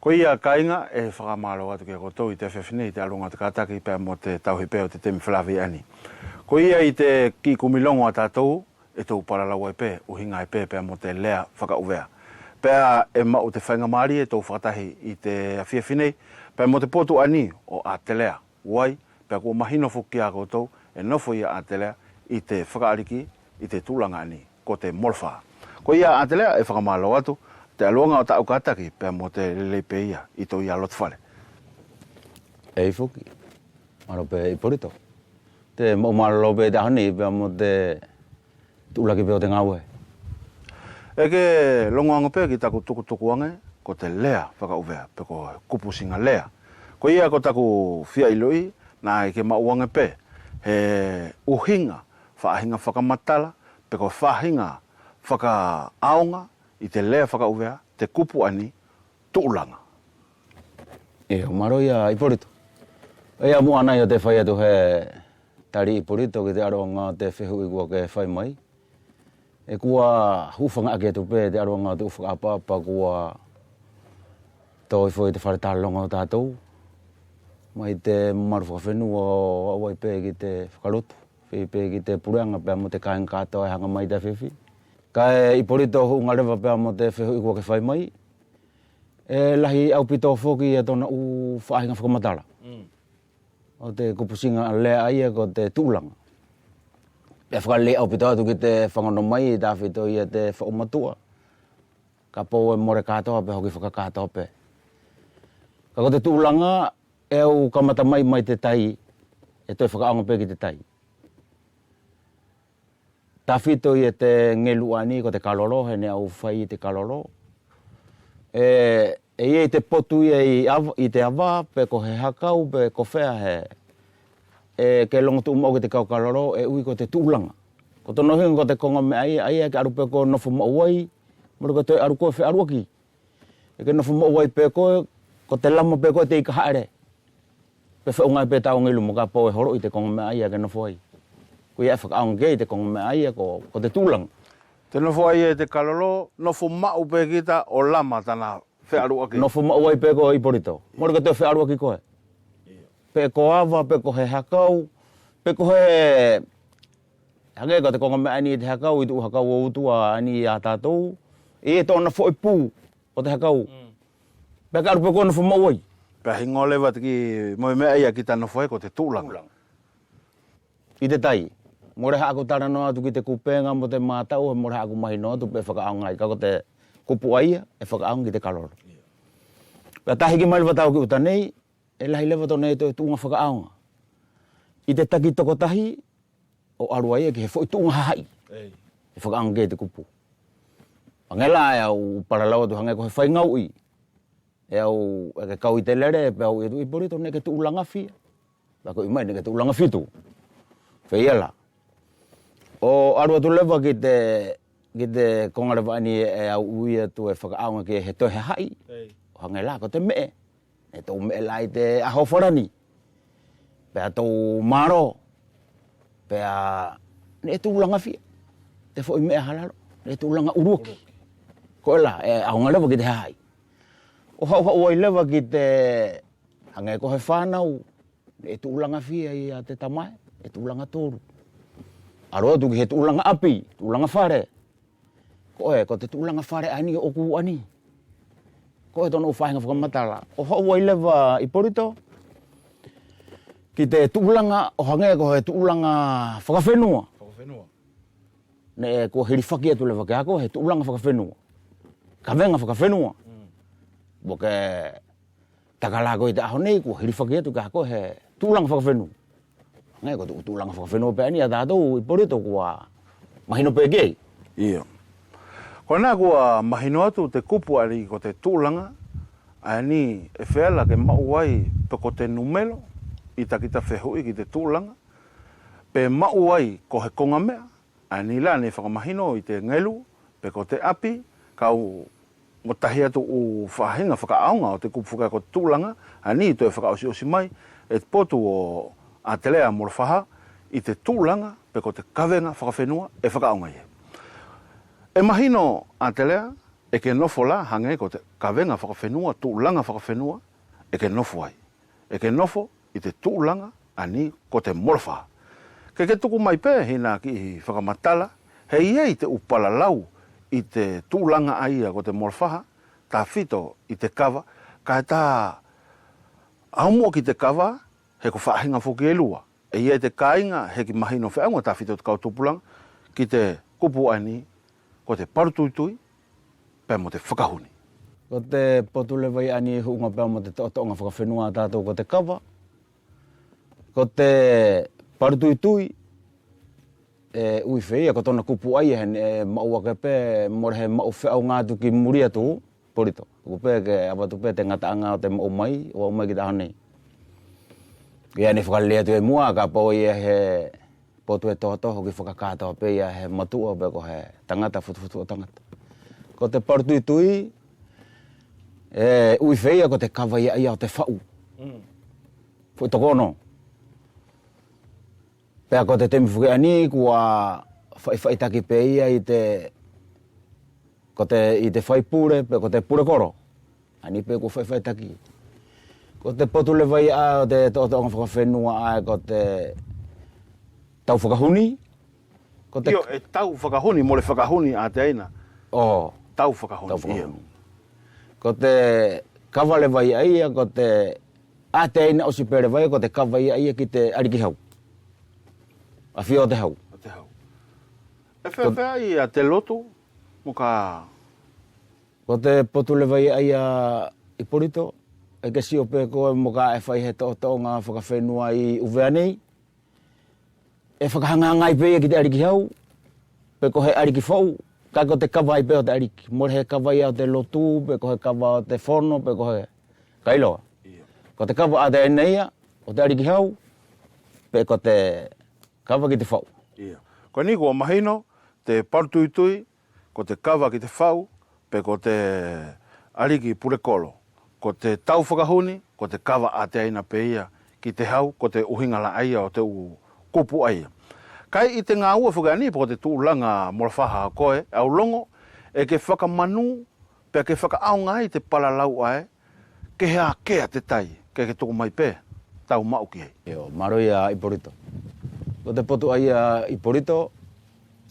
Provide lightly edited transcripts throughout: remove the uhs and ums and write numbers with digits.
Ko ia kainga e whakamalo atu kia kotou I te whewhine I te alunga te kataki pēr mo te tauhi pēo te temi whalawi ani. Ko ia I te ki kumilongo a tātou e tau paralaua I pē, uhinga I pēr mo te lea whakauvea. Pēr e mau te whainga maari e tau whakatahi I te whiawhine, pēr mo te potu ani o a te lea. Wai, pēr ko mahino fuki a kotou e nofo ia a te lea I te whakaariki I te tūlanga ani, ko te molwha. Ko ia a te lea e whakamalo atu, te aluanga o tau kataki pēr mo te lelepe ia I tau ia lotwhare. Ei fuki, maro pē I porito. Te maumaro pē te ahani pēr mo te tūlaki pēo te ngaue. Eke longoanga pē ki taku tuku ange, ko te lea whakauvea, pē ko kupusinga lea. Ko ia ko taku whia iloi, nā eke mauange pē, he uhinga, whaahinga whakamatala, pē ko whaahinga whakaaonga, I te lea whakauvea, te kupu ani, tūlanga. E o maro ia I porito. Ea mua anai o te whai atu he tari I porito ki te aroanga te whehui kua ke whai mai. E kua hufanga ake tu pē te aroanga te whakapapa kua toi foi te wharetālonga o tātou. Mai te maru whakawhenua o awai pē ki te whakarotu. Whi pē ki te pureanga pē mo te kāinga kātoa e hanga mai te whiwhi. Kai I porito hunga rewa pēr mo te whehui kua ke whai mai. E lahi au pito whoki e tona u whaahinga whakamatara. O te kupusinga lea aia ko te tūlanga. E whakale au pito atu ki te whangano mai I tā whito I te whaumatua. Ka pou e more kātoa pē hoki whakakātoa pē. Ka ko te tūlanga e au kamata mai te tai e toi whakaanga pē ki te tai. Tā whito I te ngelu ani ko te kaloro, he ne au whai I te kaloro. E ia I te potu I te awa, pe ko he hakau, pe ko whea he. E ke longo tu umau ki te kau kaloro, e ui ko te tūlanga. Ko tono hinga ko te konga me ai ke aru pe ko nofu mauai, moro ko te aru koe whe aruaki. E ke nofu mauai pe ko te lama pe ko te ika haere. Pe whe ungai pe tau ngilu mo ka po e horo I te konga me ai ke nofu ai. Ko ia whakaanga ke I te konga me ai ko te tūlanga. Te nofo ai e te kalolo, nofo mau pe kita o lama tana whearuaki. Nofo mau ai pe ko I porito. Moro ka te whearuaki koe. Pe ko awa, pe ko he hakau, pe ko he... Hake ko te konga me ani te hakau, I tu hakau o utua ani a tātou. E tōna fo I pū o te hakau. Pe ka aru pe ko nofo mau ai. Pe hingo lewa te ki moe mea ia ki ta nofo e ko te tūlanga. I te tai. More hako tarano atu ki te kupenga mo te mātau, more hako mahino atu pe whakaonga I kako te kupu aia e whakaonga ki te kaloro. Pea tahi ki maliwa tau ki uta nei, e lahi lewa tō nei toi tuunga whakaonga. I te taki toko tahi, o aru aia ki he fwoi tuunga hahai. E whakaonga ki te kupu. Angela e au paralawa tu hange ko he whaingau I. E au e ke kau I te lere, pe au e tu I porito ne ke tuulanga fia. Pea ko I mai ne ke tuulanga fitu. Wheiala. O aru atu lewa ki te kongarewa ani e au ui atu e whakaonga ki he toi he hai. O hangai la ko te mee. E tau mee la I te aho wharani. Pea tau maro. Pea ne tu ulanga fia. Te fo I mee halalo. Ne tu ulanga uruki. Ko la e ahonga lewa ki te hai. O hau ai lewa ki te hangai ko he whanau. Ne tu ulanga fia I a te tamae. E tu ulanga toru. Aro tu ki he tūlanga api, tūlanga whare. Ko te tūlanga whare ani o ku ani. Ko e tono whainga whakamatala. O hau ai lewa I porito. Ki te tūlanga, o hangea ko he tūlanga whakawhenua. Ne ko hiri whaki atu lewa ke ako, he tūlanga whakawhenua. Ka venga whakawhenua. Bo ke takalako I te aho nei, ko hiri whaki atu ke ako, he tūlanga whakawhenua. Ngai ko tu langa whakawhenua pe ani a tātou I porito kua mahino pe kei. Ia. Ko nā kua mahino atu te kupu ari ko te tūlanga, ani e wheala ke mau ai pe ko te numelo, I takita whehui ki te tūlanga, pe mau ai ko he konga mea, ani la ne whakamahino I te ngelu, pe ko te api, kau ngotahi atu u whahinga whakaaonga o te kupu whaka ko te tūlanga, ani to e whakaosi osi mai, e potu o a te lea mora whaha I te tūlanga pe ko te kawenga whakawhenua e whakaonga ia. E mahino a te lea e ke nofo la hange ko te kawenga whakawhenua, tuulanga whakawhenua, e ke nofo ai. E ke nofo i te tuulanga ani ko te morfa. Ke tuku mai pē hina ki i whakamatala, hei ei te upala lau i te tuulanga aia ko te morfaha, tā whito i te kawa, ka tā aumua ki te kawa, he ko whaahinga whoki e lua. E ia te kāinga he ki mahino whiaunga tā whito te kautupulanga, ki te kupu ani ko te parutuitui, pē mo te whakahuni. Ko te potule vai ani hunga pēr mo te to'otonga whakawhenua tātou ko te kawa. Ko te parutuitui, ui whia, ko tona kupu ai he maua ke pē, more he mau whiau ngātu ki muri atu, porito. Ko pē ke awatu pē te ngataanga o te mau mai, o au mai ki tahane. Ia ni whakalea tu e mua, ka pau ia he potu e tohotoho ki whakakātoa pē ia he matua pē ko he tangata, futu o tangata. Ko te parutuitui, ui whia ko te kawa ia o te whau. Fui tokono. Pea ko te temi whuke ani, kua whaitaki pē ia i te whaipure, pea ko te pure koro. Ani pē kua whaitaki. Ko te potule vai a o te to'otonga whakawhenua a ko te tau whakahuni. Io, e tau whakahuni, mo le whakahuni a te aina. Oh. Tau whakahuni. Ko te kawale vai aia, ko te a te aina o si pere vai, ko te kawai aia ki te ariki hau. A whio te hau. O te hau. E whewhea i a te lotu, mo ka... Ko te potule vai aia i porito, e ke sio pē koe mo ka e whai he to'otonga whakawhenua i uwea nei. E whakahangangai pē ki te ariki hau, pē ko he ariki whau, ka ko te kawai pē o te ariki. More he kawai o te lotu, pē ko he kawa o te whono, pē ko he kailoa. Ko te kawa a te eneia, o te ariki hau, pē ko te kawa ki te whau. Ko ni kua mahino, te parutuitui, ko te kawa ki te whau, pē ko te ariki pure kolo. Ko te tau whakahuni, ko te kawa a te aina pē ia ki te hau, ko te uhingala aia o te kupu aia. Kai i te ngā ua whakani, po te tūlanga morwhaha koe, au longo, e ke whakamanu, pē ke whakaaunga i te palalau ai, ke hea kea te tai, ke tuku mai pē, tau mau ki hei. Eo, maroi a Iporito. Ko te potu ai a Iporito,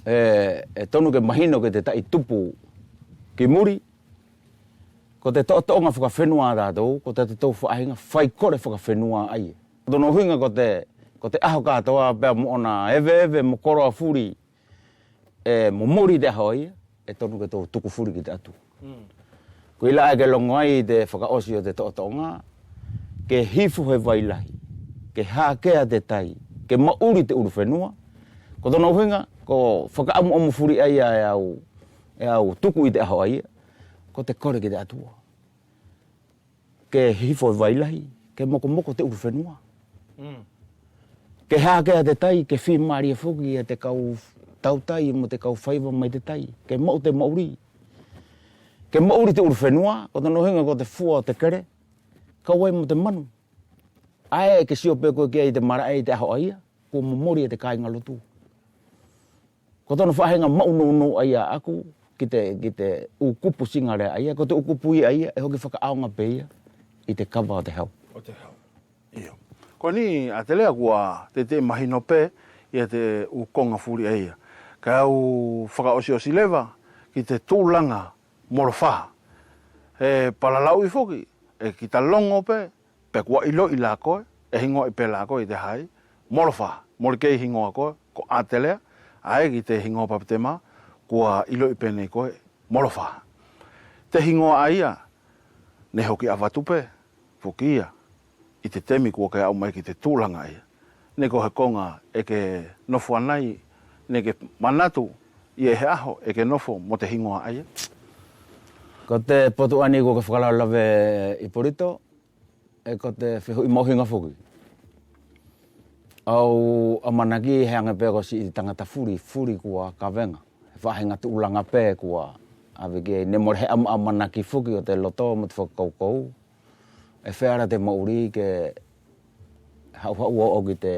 e tonu ke mahino ke te tai tupu ki muri, ko te to'otonga whakawhenua tātou, ko te tau whaahinga, whai kore whakawhenua ai. Tono huinga ko te aho katoa pēr mo ona ewe mo koroa furi mo mori te aho ia, e tonu ke tō tuku furi ki te atu. Ko ila e ke longo ai te whakaosi o te to'otonga, ke hifu he wailahi, ke hākea te tai, ke mauri te uruwhenua. Ko tono huinga, ko whakaamu omu furi ai e au tuku i te aho ia, ko te kore ki te atua. Ke hifu he wailahi, ke moko te uruwhenua. Ke hākea te tai, ke whi maria whuki e te kau tautai mo te kau whaiva mai te tai. Ke mau te mauri. Ke mauri te uruwhenua, ko tono hinga ko te fua o te kere, kawai mo te manu. Ae ke sio pē koe kia i te mara e te aho aia, ko mo mori e te kāinga lotu. Ko tono whahenga maunono aia aku, ki te ukupu singare aia, ko te ukupu i aia, e hoki whakaaunga pē ia, i te kawa o te hau. O te hau. Iyo. Ko ni a te lea kua te mahino pē i a te ukonga furi eia. Ka au whakaosi lewa ki te tūlanga morowhaha. E palalau i whoki, e ki ta longo pē, pē kua ilo i la koe, e hingo i pē la koe i te hai, morowhaha. Mori kei hingo a koe, ko a te lea, ae ki te hingo papitema, kua ilo i pē nei koe, morowhaha. Te hingo a ia, ne hoki awatu pē, whoki ia. I te temi kua kai au mai ki te tūlanga ia. Ne ko he konga e ke nofo anai, ne ke manatu i e he aho e ke nofo mo te hingoa aia. Ko te potu ani kua ka whakalau lawe Iporito, e ko te whihu i mohinga whuki. Au amanaki he anga pē ko si i tangata furi kua ka venga. He whahenga tūlanga pē kua aweke ne more he amanaki whuki o te loto mo te whakaukau. E whēara te mauri ke hau o ki te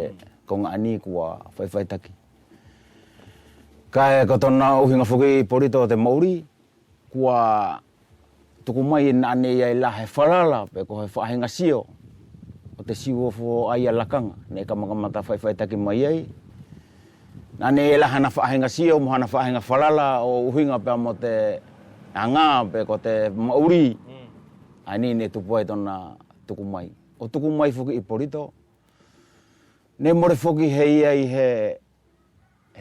konga ani kua whaiwhaitaki. Ka e ko tona uhinga whuki Porito o te mauri, kua tuku mai na ne ia la he falala pe ko he whahenga sio o te siwo fo ai alakanga ne ka makamata whai taki mai ai na ne la hana whahenga sio mo hana whahenga falala o uhinga pe mo te anga pe ko te mauri ani ne tupu ai tona tuku mai o tuku mai foki i porito ne more foki hei ai he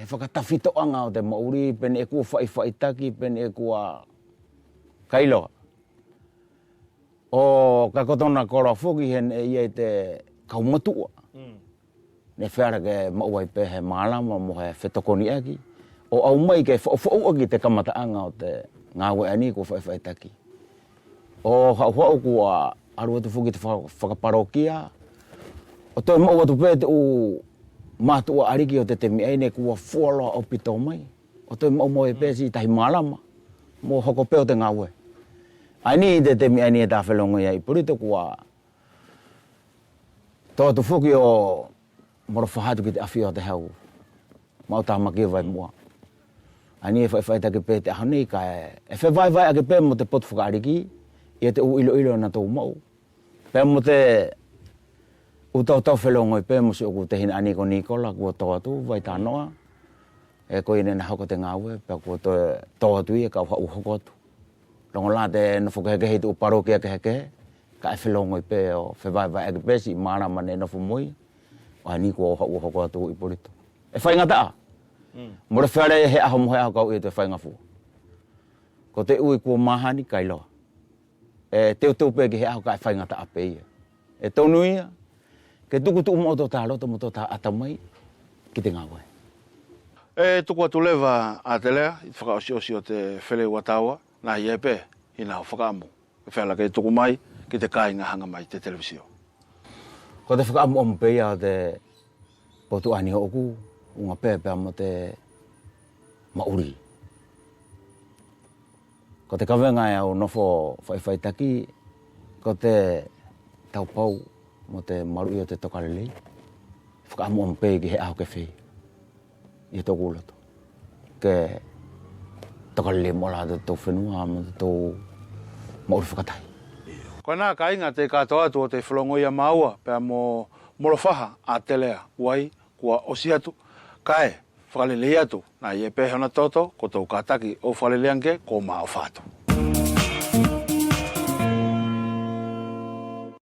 whakatawhito anga o te mauri pene e kua whai taki pene e kua kailo o ka kotona kora foki he ia te kaumatua ne whara ke mauai pe he malama mo he whetokoni aki o au mai ke whau aki te kamata anga o te ngawe ani kua whai taki o hau kua aru atu foki te whakaparokia o toi mau atu pe te u matua ariki o te temi aine kua fualoa o pito mai o toi mau e pesi tahi malama mo hoko peo te ngawe ani te temi aine e tawhelongo ia i purito kua tō tu fuki o moro whahatu ki te awhio o te hau mau tā makia vai mua ani e whai take pe te aho nei ka e whai ake pe mo te potu whakaariki ia te u ilo na tō mau pe mo te u tau whelongo i pe mo si oku te hina aniko Nikola kua tō atu vai tā noa e ko ine na hoko te ngawe pe kua tō atu i e ka u hoko atu longo la te no whakaheke hei tu parokia ke heke ka e whelongo i pe o whai ake pe si mana mane no fumoi o ani kua u hoko atu i porito e whai ngata mo re whare he aho mo he aho kau i te whai ngafu ko te ui kua mahani kailoa e teu pe ke he aho ka e whai ngata ape ia e tonu ia ke tuku tu mo to talo to mo to ta atamai ki te ngawe e tuku atu lewa a te lea i whakaosi o te whele watawa na i epe i nā whakaamu e whela ke tuku mai ki te kāinga hanga mai te televisio ko te whakaamu o mpea te potu ani hoku unga pepe mo te mauri ko te kawenga e au nofo whai taki ko te taupau mo te maru i o te tokarelei whakaamu o mpea ki he aho ke whi i tō kulato ke tokarelei mo la te tō whenua mo te tō mauri whakatai ko nā kāinga te katoa atu o te whalongoia maua pēr mo morofaha a te lea uai kua osi atu kae whakalelei atu na i e pēhona toto ko tō kātaki o whaleleange ko maa o whātu.